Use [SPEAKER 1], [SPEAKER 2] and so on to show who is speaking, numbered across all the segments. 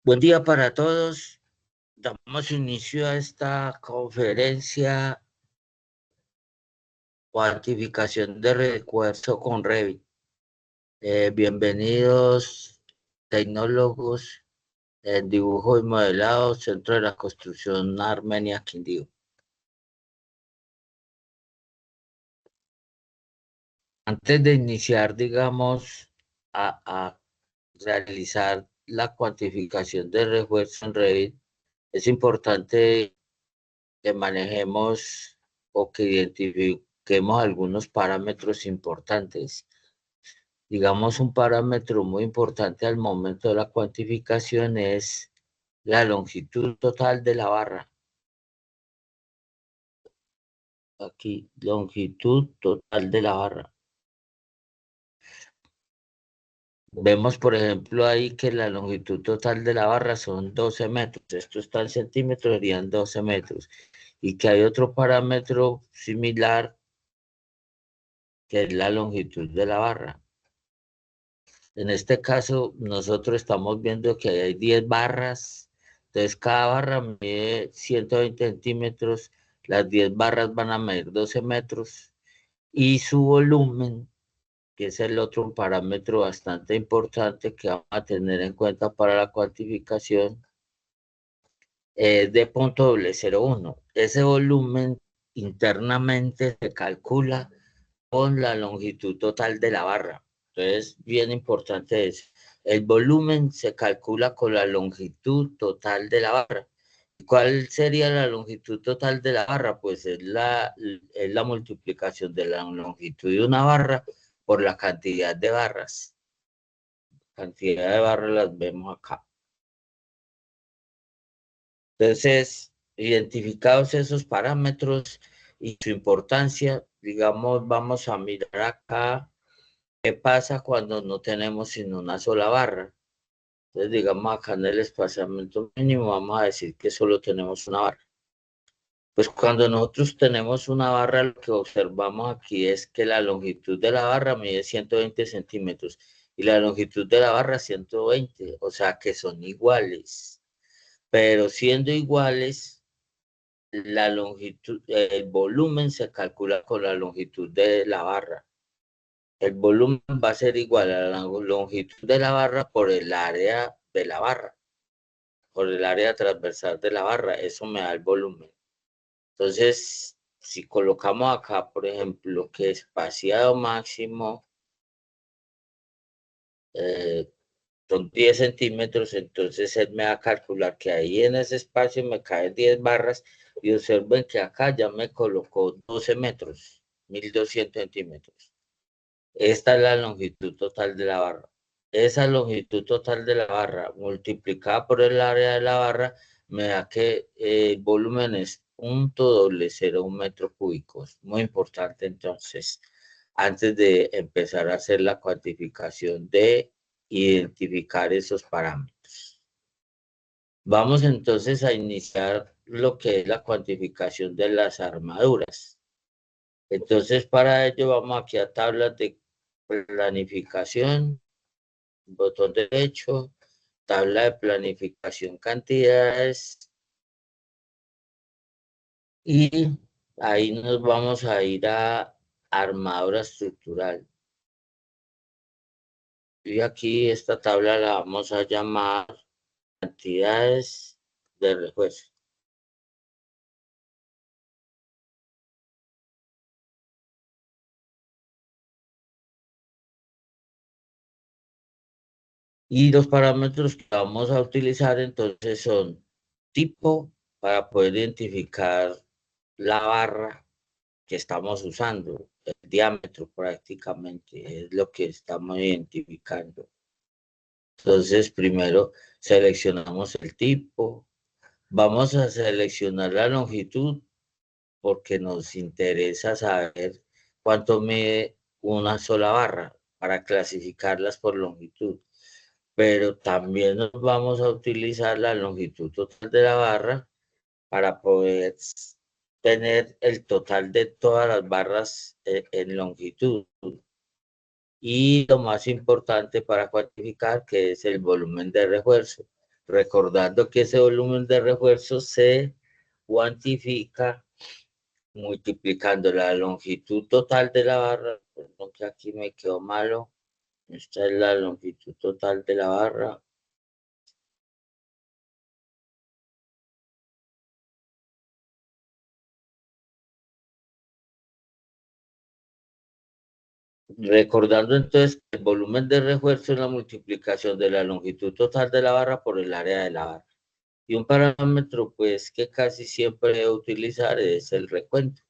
[SPEAKER 1] Buen día para todos. Damos inicio a esta conferencia cuantificación de refuerzo con Revit. Bienvenidos tecnólogos en dibujo y modelado, Centro de la Construcción Armenia Quindío. Antes de iniciar, digamos, a realizar la cuantificación de refuerzo en Revit, es importante que manejemos o que identifiquemos algunos parámetros importantes. Digamos, un parámetro muy importante al momento de la cuantificación es la longitud total de la barra. Aquí, longitud total de la barra. Vemos, por ejemplo, ahí que la longitud total de la barra son 12 metros. Esto está en centímetros, serían 12 metros. Y que hay otro parámetro similar que es la longitud de la barra. En este caso, nosotros estamos viendo que hay 10 barras. Entonces, cada barra mide 120 centímetros. Las 10 barras van a medir 12 metros. Y su volumen, que es el otro parámetro bastante importante que vamos a tener en cuenta para la cuantificación, es de 0.001. Ese volumen internamente se calcula con la longitud total de la barra. Entonces, bien importante es, el volumen se calcula con la longitud total de la barra. ¿Cuál sería la longitud total de la barra? Pues es la multiplicación de la longitud de una barra por la cantidad de barras. Cantidad de barras las vemos acá. Entonces, identificados esos parámetros y su importancia, digamos, vamos a mirar acá qué pasa cuando no tenemos sino una sola barra. Entonces, digamos, acá en el espaciamiento mínimo vamos a decir que solo tenemos una barra. Pues cuando nosotros tenemos una barra, lo que observamos aquí es que la longitud de la barra mide 120 centímetros y la longitud de la barra 120, o sea que son iguales. Pero siendo iguales, la longitud, el volumen se calcula con la longitud de la barra. El volumen va a ser igual a la longitud de la barra por el área de la barra, por el área transversal de la barra. Eso me da el volumen. Entonces, si colocamos acá, por ejemplo, que espaciado máximo son 10 centímetros, entonces él me va a calcular que ahí en ese espacio me caen 10 barras y observen que acá ya me colocó 12 metros, 1200 centímetros. Esta es la longitud total de la barra. Esa longitud total de la barra multiplicada por el área de la barra me da que el volumen es 0.001 metros cúbicos. Muy importante entonces, antes de empezar a hacer la cuantificación de identificar esos parámetros. Vamos entonces a iniciar lo que es la cuantificación de las armaduras. Entonces, para ello vamos aquí a tablas de planificación, botón derecho, tabla de planificación cantidades y ahí nos vamos a ir a armadura estructural. Y aquí esta tabla la vamos a llamar cantidades de refuerzo. Y los parámetros que vamos a utilizar entonces son tipo para poder identificar la barra que estamos usando, el diámetro prácticamente es lo que estamos identificando. Entonces, primero seleccionamos el tipo, vamos a seleccionar la longitud porque nos interesa saber cuánto mide una sola barra para clasificarlas por longitud. Pero también nos vamos a utilizar la longitud total de la barra para poder tener el total de todas las barras en longitud. Y lo más importante para cuantificar, que es el volumen de refuerzo. Recordando que ese volumen de refuerzo se cuantifica multiplicando la longitud total de la barra. Perdón que aquí me quedó malo. Esta es la longitud total de la barra. Recordando entonces que el volumen de refuerzo es la multiplicación de la longitud total de la barra por el área de la barra. Y un parámetro pues que casi siempre debo utilizar es el recuento,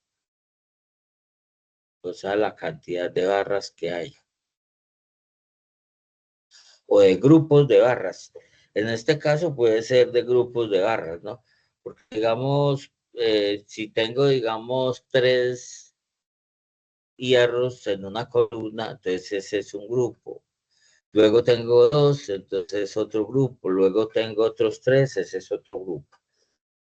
[SPEAKER 1] o sea, la cantidad de barras que hay, o de grupos de barras. En este caso puede ser de grupos de barras, ¿no? Porque digamos, si tengo, digamos, 3 hierros en una columna, entonces ese es un grupo. Luego tengo 2, entonces es otro grupo. Luego tengo otros 3, ese es otro grupo.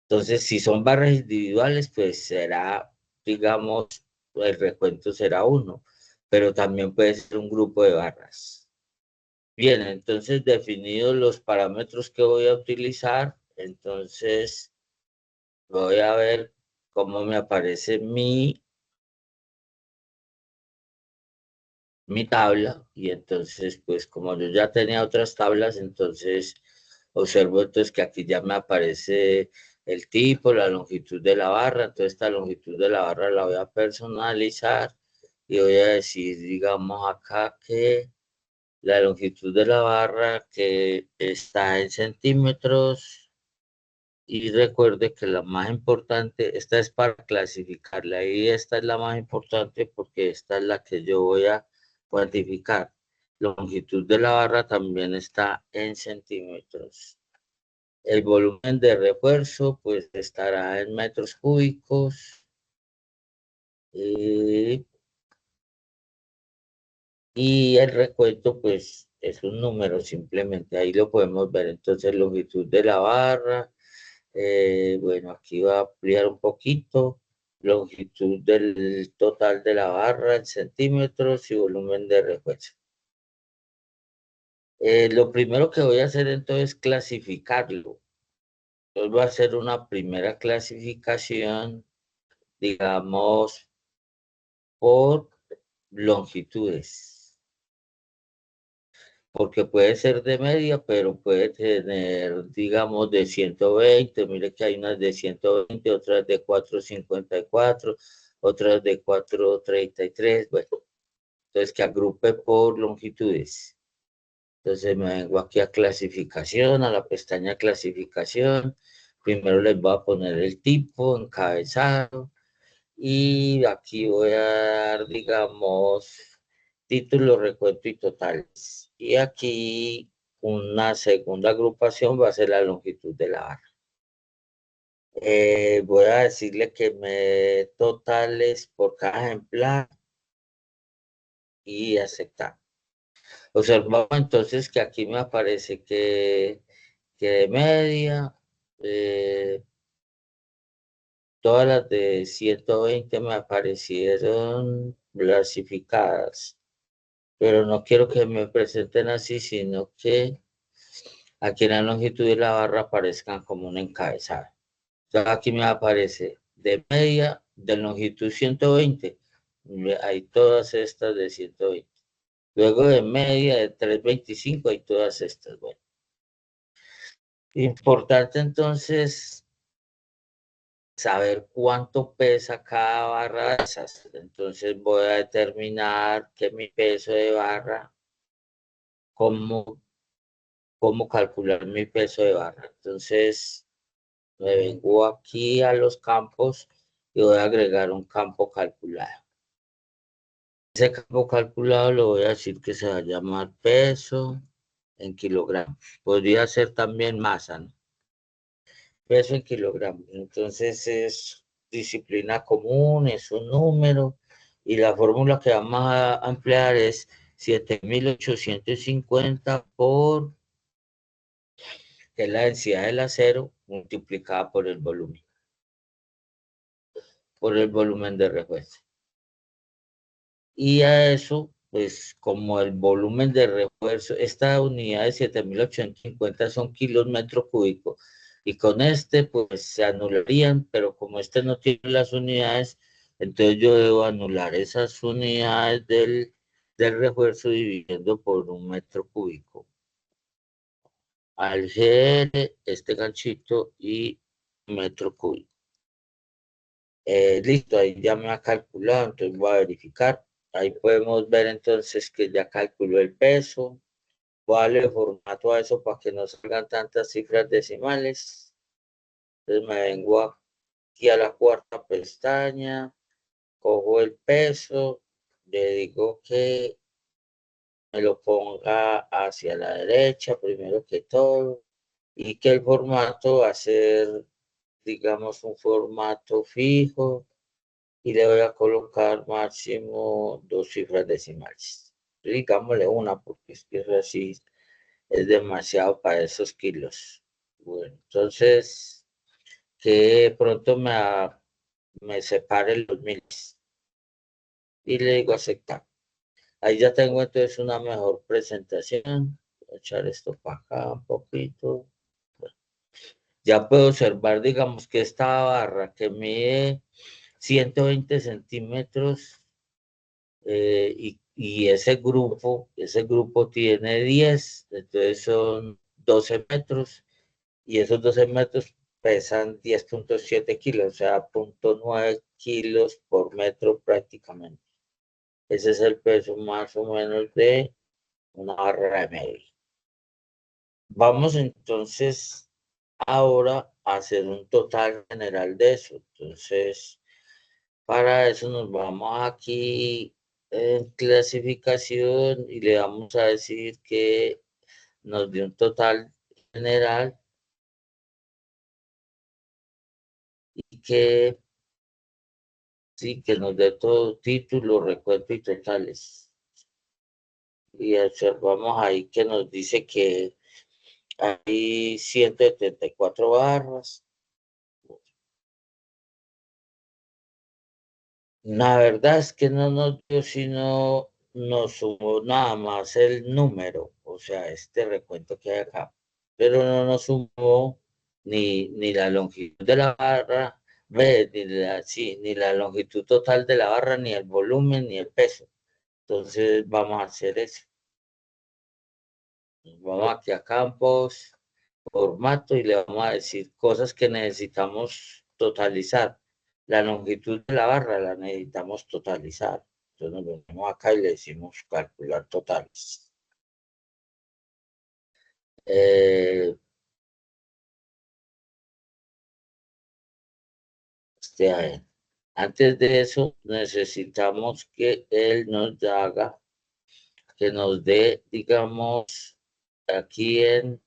[SPEAKER 1] Entonces, si son barras individuales, pues será, digamos, el recuento será 1, pero también puede ser un grupo de barras. Bien, entonces definidos los parámetros que voy a utilizar, entonces voy a ver cómo me aparece mi tabla, y entonces pues como yo ya tenía otras tablas, entonces observo entonces que aquí ya me aparece el tipo, la longitud de la barra. Entonces esta longitud de la barra la voy a personalizar y voy a decir, digamos acá, que la longitud de la barra que está en centímetros. Y recuerde que la más importante, esta es para clasificarla, y esta es la más importante porque esta es la que yo voy a cuantificar. Longitud de la barra también está en centímetros. El volumen de refuerzo pues estará en metros cúbicos. Y el recuento pues es un número simplemente, ahí lo podemos ver. Entonces longitud de la barra. Bueno, aquí va a ampliar un poquito. Longitud del total de la barra en centímetros y volumen de refuerzo. Lo primero que voy a hacer entonces es clasificarlo. Entonces voy a hacer una primera clasificación, digamos, por longitudes. Porque puede ser de media, pero puede tener, digamos, de 120. Mire que hay unas de 120, otras de 454, otras de 433. Bueno, entonces que agrupe por longitudes. Entonces me vengo aquí a clasificación, a la pestaña clasificación. Primero les voy a poner el tipo, encabezado. Y aquí voy a dar, digamos, título, recuento y totales. Y aquí una segunda agrupación va a ser la longitud de la barra. Voy a decirle que me dé totales por cada ejemplar y aceptar. Observamos entonces que aquí me aparece que de media, eh, todas las de 120 me aparecieron clasificadas. Pero no quiero que me presenten así, sino que aquí en la longitud de la barra aparezcan como un encabezado. Entonces aquí me aparece de media, de longitud 120, hay todas estas de 120. Luego de media de 325 hay todas estas. Bueno, importante entonces saber cuánto pesa cada barra de esas. Entonces voy a determinar que mi peso de barra, como cómo calcular mi peso de barra. Entonces, me vengo aquí a los campos y voy a agregar un campo calculado. Ese campo calculado lo voy a decir que se va a llamar peso en kilogramos. Podría ser también masa, ¿no? Peso en kilogramos. Entonces es disciplina común, es un número, y la fórmula que vamos a emplear es 7850 por, que es la densidad del acero, multiplicada por el volumen de refuerzo. Y a eso pues como el volumen de refuerzo, esta unidad de 7.850 son kilos metro cúbico, y con este pues se anularían, pero como este no tiene las unidades, entonces yo debo anular esas unidades del refuerzo dividiendo por un metro cúbico. Al GL, este ganchito y metro cúbico. Listo, ahí ya me ha calculado, entonces voy a verificar. Ahí podemos ver entonces que ya calculó el peso. Voy a darle formato a eso para que no salgan tantas cifras decimales. Entonces me vengo aquí a la cuarta pestaña, cojo el peso, le digo que me lo ponga hacia la derecha primero que todo, y que el formato va a ser, digamos, un formato fijo, y le voy a colocar máximo 2 cifras decimales. Digámosle una, porque es que eso así es demasiado para esos kilos. Bueno, entonces, que pronto me separe los miles. Y le digo aceptar. Ahí ya tengo entonces una mejor presentación. Voy a echar esto para acá un poquito. Ya puedo observar, digamos, que esta barra que mide 120 centímetros, y ese grupo tiene 10, entonces son 12 metros, y esos 12 metros pesan 10,7 kilos, o sea, 0,9 kilos por metro prácticamente. Ese es el peso más o menos de una barra de medir. Vamos entonces ahora a hacer un total general de eso. Entonces, para eso nos vamos aquí en clasificación y le vamos a decir que nos dio un total general y que sí, que nos dé todo título, recuento y totales. Y observamos ahí que nos dice que hay 174 barras. La verdad es que no nos dio, sino nos sumó nada más el número, o sea, este recuento que hay acá, pero no nos sumó ni la longitud de la barra, ve, sí, ni la longitud total de la barra, ni el volumen, ni el peso. Entonces vamos a hacer eso. Vamos aquí a campos, formato, y le vamos a decir cosas que necesitamos totalizar. La longitud de la barra la necesitamos totalizar. Entonces nos venimos acá y le decimos calcular totales. Eh, a ver, antes de eso necesitamos que él nos haga, que nos dé, digamos, aquí en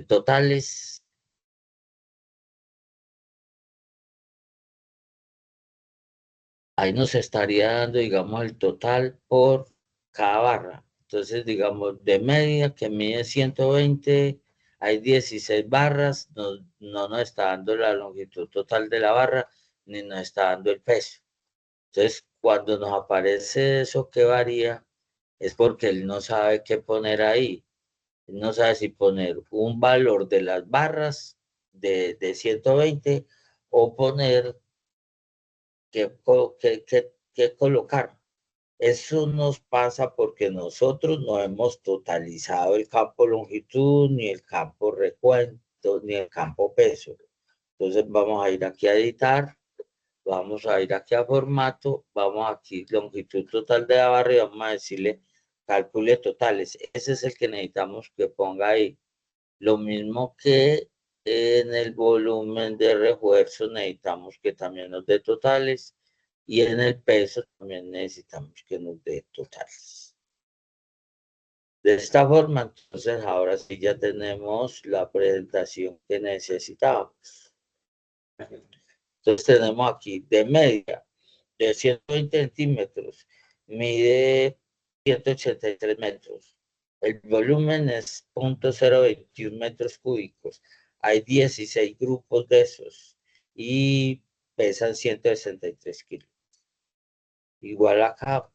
[SPEAKER 1] totales. Ahí nos estaría dando, digamos, el total por cada barra. Entonces, digamos, de media que mide 120, hay 16 barras, no nos está dando la longitud total de la barra, ni nos está dando el peso. Entonces, cuando nos aparece eso que varía, es porque él no sabe qué poner ahí. Él no sabe si poner un valor de las barras de 120, o poner que colocar. Eso nos pasa porque nosotros no hemos totalizado el campo longitud, ni el campo recuento, ni el campo peso. Entonces vamos a ir aquí a editar, vamos a ir aquí a formato, vamos aquí longitud total de la barra y vamos a decirle calcule totales. Ese es el que necesitamos que ponga ahí. Lo mismo que en el volumen de refuerzo necesitamos que también nos dé totales, y en el peso también necesitamos que nos dé totales. De esta forma, entonces ahora sí ya tenemos la presentación que necesitábamos. Entonces tenemos aquí de media de 120 centímetros, mide 183 metros. El volumen es 0,021 metros cúbicos. Hay 16 grupos de esos y pesan 163 kilos. Igual acá.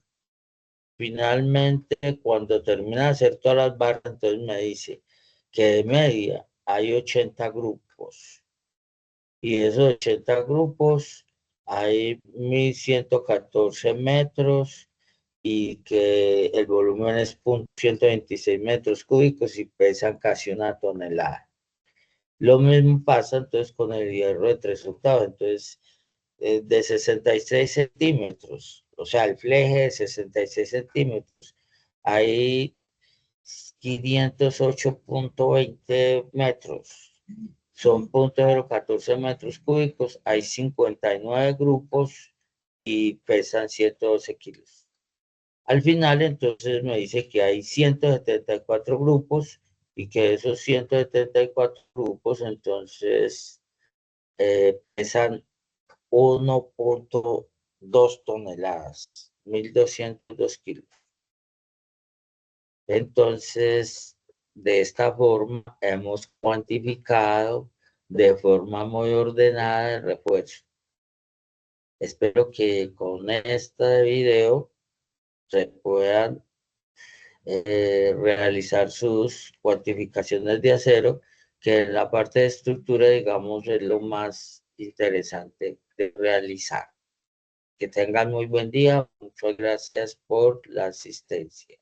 [SPEAKER 1] Finalmente, cuando termina de hacer todas las barras, entonces me dice que de media hay 80 grupos. Y de esos 80 grupos hay 1114 metros y que el volumen es 126 metros cúbicos y pesan casi una tonelada. Lo mismo pasa entonces con el hierro de 3/8, entonces de 66 centímetros, o sea, el fleje de 66 centímetros, hay 508,20 metros, son 0,014 metros cúbicos, hay 59 grupos y pesan 112 kilos. Al final, entonces me dice que hay 174 grupos y que esos 174 grupos, entonces, pesan 1,2 toneladas, 1.202 kilos. Entonces, de esta forma, hemos cuantificado de forma muy ordenada el refuerzo. Espero que con este video se puedan realizar sus cuantificaciones de acero, que en la parte de estructura, digamos, es lo más interesante de realizar. Que tengan muy buen día. Muchas gracias por la asistencia.